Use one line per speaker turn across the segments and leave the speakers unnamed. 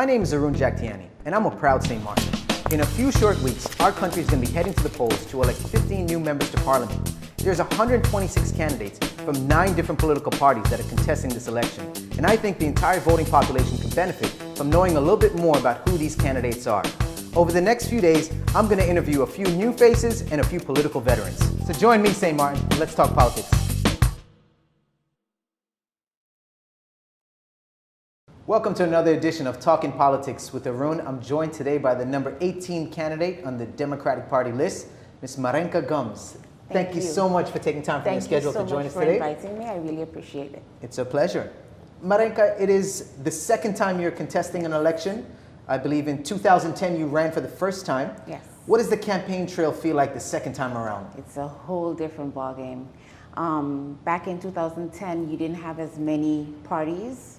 My name is Arun Jagtiani, and I'm a proud St. Martin. In a few short weeks, our country is going to be heading to the polls to elect 15 new members to Parliament. There's 126 candidates from 9 different political parties that are contesting this election, and I think the entire voting population can benefit from knowing a little bit more about who these candidates are. Over the next few days, I'm going to interview a few new faces and a few political veterans. So join me, St. Martin, and let's talk politics. Welcome to another edition of Talking Politics with Arun. I'm joined today by the number 18 candidate on the Democratic Party list, Ms. Marinka Gumbs. Thank you so much for taking time from your schedule to join us today.
Thank you so much for inviting me. I really appreciate it.
It's a pleasure. Marinka, it is the second time you're contesting an election. I believe in 2010 you ran for the first time.
Yes.
What does the campaign trail feel like the second time around?
It's a whole different ballgame. Back in 2010, you didn't have as many parties.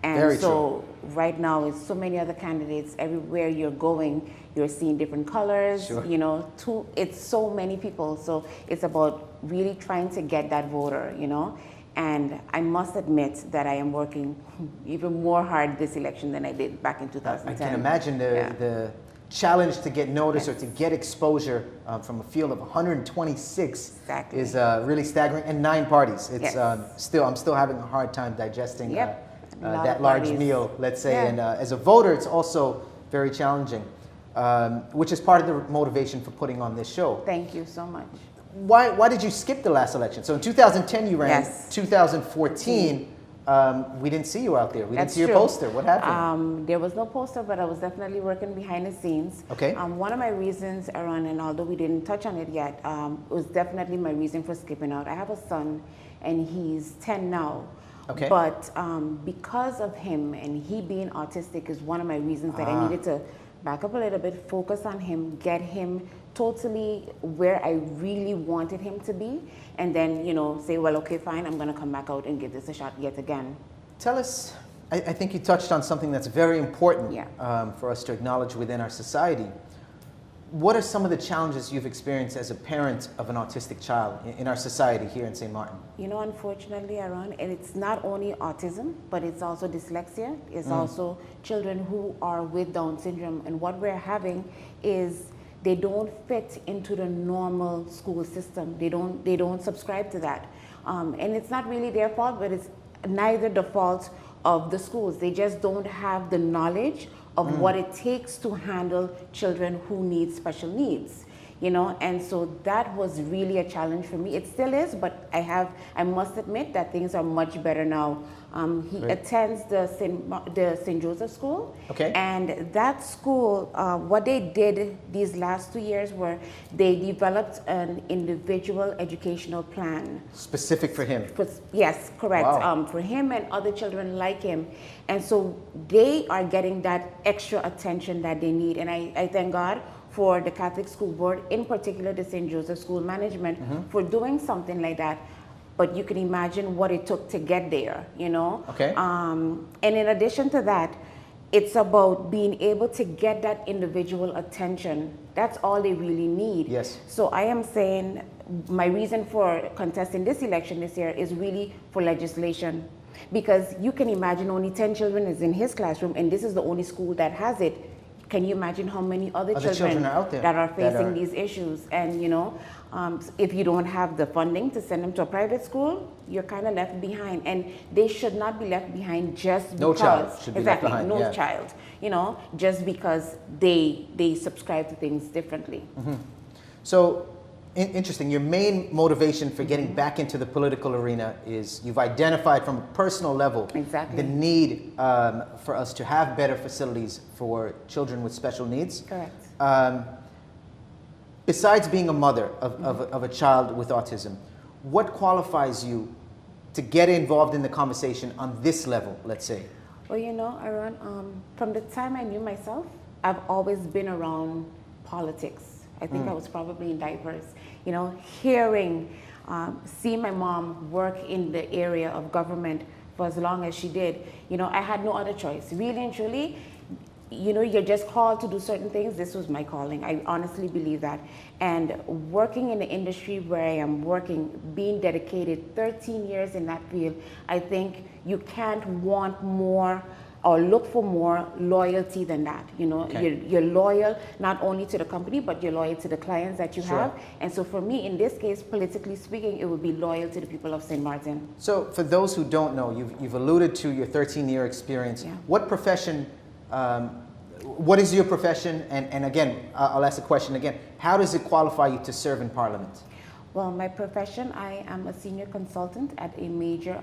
And
Very
so
true.
Right now, it's so many other candidates. Everywhere you're going, you're seeing different colors.
Sure.
You know, it's so many people. So it's about really trying to get that voter, you know. And I must admit that I am working even more hard this election than I did back in 2010.
I can imagine the challenge to get noticed or to get exposure from a field of 126
Exactly.
is really staggering, and 9 parties. It's
Yes.
I'm still having a hard time digesting that
of
large
parties.
meal, let's say.
Yeah.
And as a voter, it's also very challenging, which is part of the motivation for putting on this show.
Thank you so much.
Why did you skip the last election? So in 2010 you ran.
Yes.
2014 we didn't see you out there. We didn't
That's
see your
true.
poster. What happened?
There was no poster, but I was definitely working behind the scenes.
Okay.
One of my reasons, Aaron, and although we didn't touch on it yet, was definitely my reason for skipping out. I have a son, and he's 10 now.
Okay.
But because of him and he being autistic is one of my reasons that I needed to back up a little bit, focus on him, get him totally where I really wanted him to be, and then, you know, say, well, okay, fine, I'm going to come back out and give this a shot yet again.
Tell us, I think you touched on something that's very important
Yeah.
for us to acknowledge within our society. What are some of the challenges you've experienced as a parent of an autistic child in our society here in St. Martin?
You know, unfortunately, Aaron, and it's not only autism, but it's also dyslexia. It's also children who are with Down syndrome. And what we're having is they don't fit into the normal school system. They don't subscribe to that. And it's not really their fault, but it's neither the fault of the schools. They just don't have the knowledge of what it takes to handle children who need special needs, you know. And so that was really a challenge for me. It still is, but I must admit that things are much better now. He attends the St. Joseph School.
Okay.
And that school, what they did these last 2 years were they developed an individual educational plan.
Specific for him?
Yes, correct.
Wow.
For him and other children like him. And so they are getting that extra attention that they need. And I thank God for the Catholic School Board, in particular the St. Joseph School Management, for doing something like that. But you can imagine what it took to get there, you know?
Okay.
And in addition to that, it's about being able to get that individual attention. That's all they really need.
Yes.
So I am saying my reason for contesting this election this year is really for legislation. Because you can imagine only 10 children is in his classroom, and this is the only school that has it. Can you imagine how many other children
are out there
that are facing these issues? And, you know, if you don't have the funding to send them to a private school, you're kind of left behind. And they should not be left behind just because.
No child should be left behind.
No child, you know, just because they subscribe to things differently.
So, interesting. Your main motivation for getting back into the political arena is you've identified from a personal level
Exactly.
the need for us to have better facilities for children with special needs.
Correct.
Besides being a mother of a child with autism, what qualifies you to get involved in the conversation on this level, let's say?
Well, you know, Aaron, from the time I knew myself, I've always been around politics. I think I was probably in diapers. You know, seeing my mom work in the area of government for as long as she did, you know, I had no other choice. Really and truly, you know, you're just called to do certain things. This was my calling. I honestly believe that. And working in the industry where I am working, being dedicated 13 years in that field, I think you can't want more or look for more loyalty than that. You know,
Okay.
you're loyal not only to the company, but you're loyal to the clients that you
Sure.
have. And so for me, in this case, politically speaking, it would be loyal to the people of St. Martin.
So for those who don't know, you've alluded to your 13-year experience.
Yeah.
What profession, what is your profession? And again, I'll ask the question again. How does it qualify you to serve in Parliament?
Well, my profession, I am a senior consultant at a major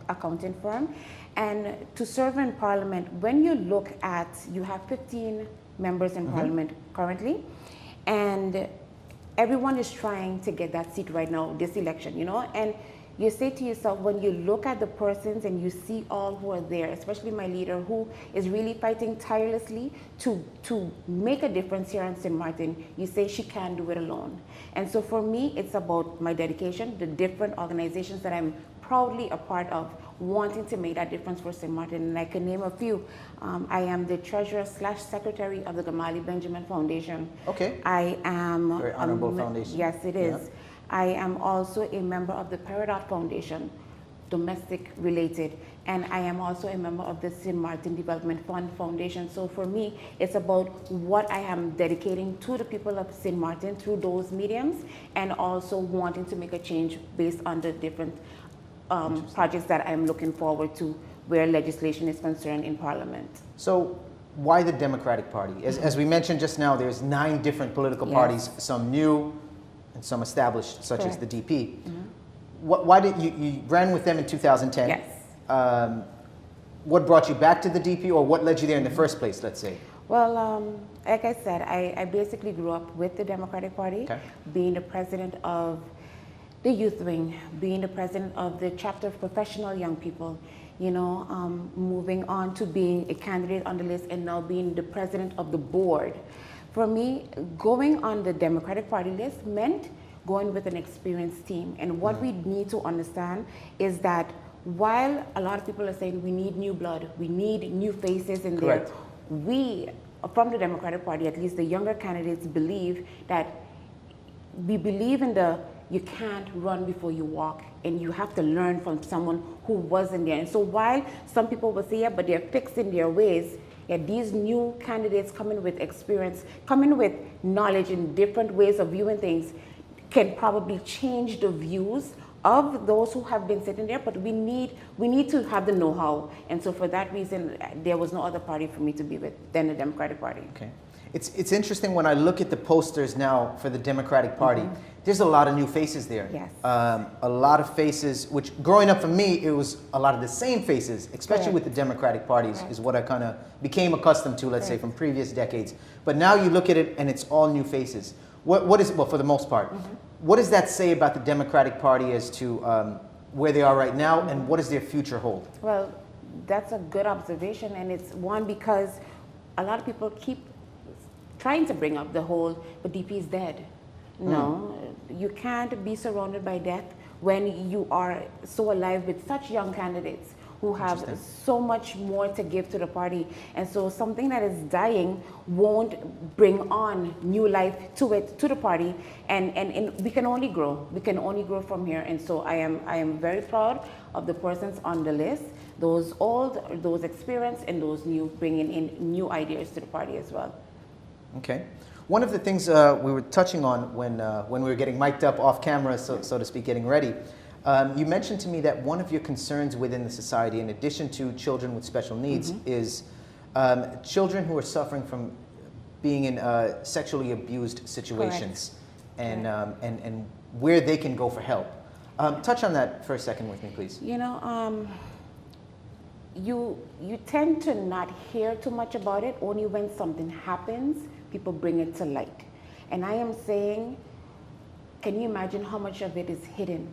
accounting firm. And to serve in Parliament, when you look at, you have 15 members in Parliament currently, and everyone is trying to get that seat right now, this election, you know, and you say to yourself, when you look at the persons and you see all who are there, especially my leader who is really fighting tirelessly to make a difference here in St. Martin, you say she can't do it alone. And so for me, it's about my dedication, the different organizations that I'm proudly a part of, wanting to make that difference for St. Martin. And I can name a few. I am the treasurer/secretary of the Gamali Benjamin Foundation.
Okay.
I am
Very honorable foundation.
Yes, it is.
Yeah.
I am also a member of the Peridot Foundation, domestic related, and I am also a member of the St. Martin Development Fund Foundation. So for me, it's about what I am dedicating to the people of St. Martin through those mediums, and also wanting to make a change based on the different projects that I'm looking forward to where legislation is concerned in Parliament.
So why the Democratic Party? As we mentioned just now, there's 9 different political
Yes.
parties, some new and some established, such as
Correct.
the DP. Why did you ran with them in 2010?
Yes.
What brought you back to the DP, or what led you there in the first place, let's say?
Well, like I said, I basically grew up with the Democratic Party,
Okay.
being the president of the youth wing, being the president of the chapter of professional young people, you know, moving on to being a candidate on the list and now being the president of the board. For me, going on the Democratic Party list meant going with an experienced team. And what we need to understand is that while a lot of people are saying we need new blood, we need new faces in
Correct.
there, we, from the Democratic Party, at least the younger candidates, believe that we believe in the you can't run before you walk, and you have to learn from someone who wasn't there. And so while some people will say, yeah, but they're fixed in their ways, yeah, these new candidates coming with experience, coming with knowledge in different ways of viewing things, can probably change the views of those who have been sitting there, but we need to have the know-how. And so for that reason, there was no other party for me to be with than the Democratic Party.
Okay. It's interesting when I look at the posters now for the Democratic Party, there's a lot of new faces there.
Yes.
A lot of faces, which growing up for me, it was a lot of the same faces, especially
Correct.
with the Democratic parties,
Correct.
is what I kind of became accustomed to, let's say,
Correct.
from previous decades. But now you look at it and it's all new faces. What is, well, for the most part, what does that say about the Democratic Party as to where they are right now, and what does their future hold?
Well, that's a good observation, and it's one because a lot of people keep trying to bring up the whole, but DP is dead. No, you can't be surrounded by death when you are so alive with such young candidates who have so much more to give to the party. And so something that is dying won't bring on new life to it, to the party. And we can only grow. We can only grow from here. And so I am very proud of the persons on the list, those old, those experienced, and those new, bringing in new ideas to the party as well.
Okay. One of the things we were touching on when we were getting mic'd up off camera, so to speak, getting ready, you mentioned to me that one of your concerns within the society, in addition to children with special needs, is children who are suffering from being in sexually abused situations, and where they can go for help. Touch on that for a second with me, please.
You know, you tend to not hear too much about it. Only when something happens, people bring it to light. And I am saying, can you imagine how much of it is hidden?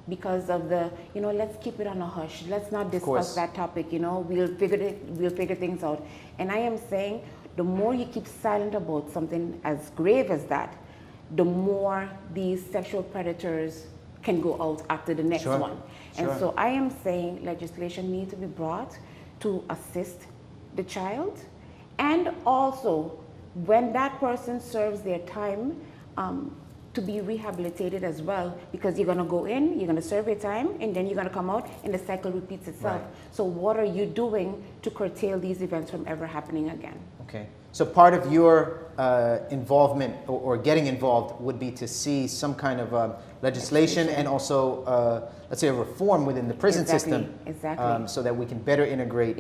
Because of the, you know, let's keep it on a hush. Let's not discuss that topic, you know, we'll figure things out. And I am saying, the more you keep silent about something as grave as that, the more these sexual predators can go out after the next one. And so I am saying legislation needs to be brought to assist the child, and also when that person serves their time, to be rehabilitated as well, because you're going to go in, you're going to serve your time, and then you're going to come out, and the cycle repeats itself.
Right.
So what are you doing to curtail these events from ever happening again?
Okay. So part of your involvement or getting involved would be to see some kind of legislation and also, let's say, a reform within the prison system, so that we can better integrate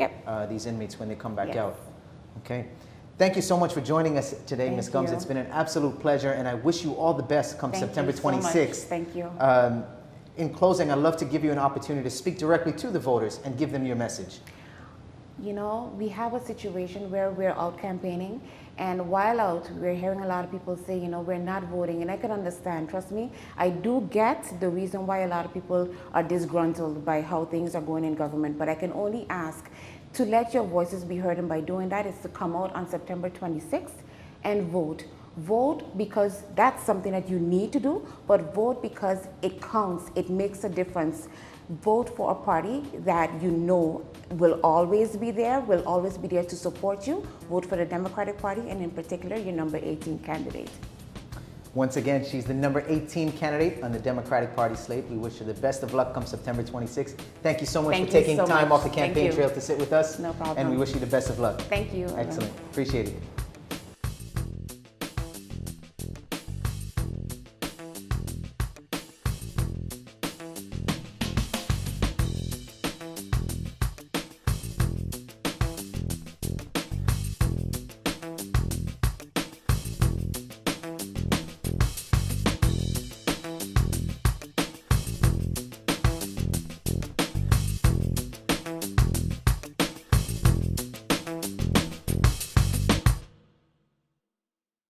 these inmates when they come back out. Okay. Thank you so much for joining us today, Ms. Gumbs. It's been an absolute pleasure, and I wish you all the best come September 26th.
Thank you.
In closing, I'd love to give you an opportunity to speak directly to the voters and give them your message.
You know, we have a situation where we're out campaigning, and while out, we're hearing a lot of people say, you know, we're not voting, and I can understand. Trust me, I do get the reason why a lot of people are disgruntled by how things are going in government, but I can only ask to let your voices be heard, and by doing that is to come out on September 26th and vote. Vote because that's something that you need to do, but vote because it counts, it makes a difference. Vote for a party that you know will always be there to support you. Vote for the Democratic Party, and in particular, your number 18 candidate.
Once again, she's the number 18 candidate on the Democratic Party slate. We wish her the best of luck come September 26th. Thank you so much for taking time off the campaign trail to sit with us.
No problem.
And we wish you the best of luck.
Thank you.
Excellent. Appreciate it.